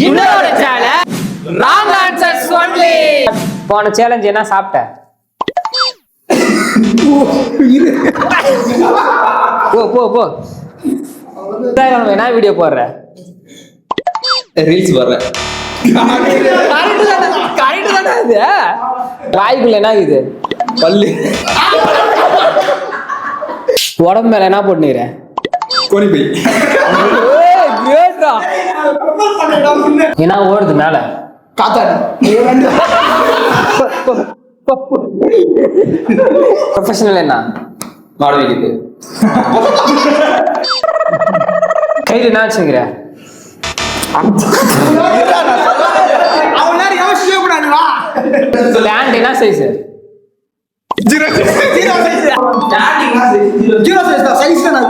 இன்னொரு challenge wrong answers only. போன challenge என்ன சாப்பிட்ட? போ என்ன வீடியோ போடுற? ரீல்ஸ் போடுறேன். கரெக்ட் தானே இது? வாய்க்குள்ள என்ன இது? பல்லு. உடம்பு மேல என்ன போட்டுற? கோணிப்பை. என்ன ஓடுது மேல? காத்தாடி. ப்ரொஃபஷனல் என்ன? மாடு வைக்குது. கையில் என்ன வச்சுங்கிற? லேண்ட் என்ன சைஸ்? ஜீரோ சைஸ் தான்.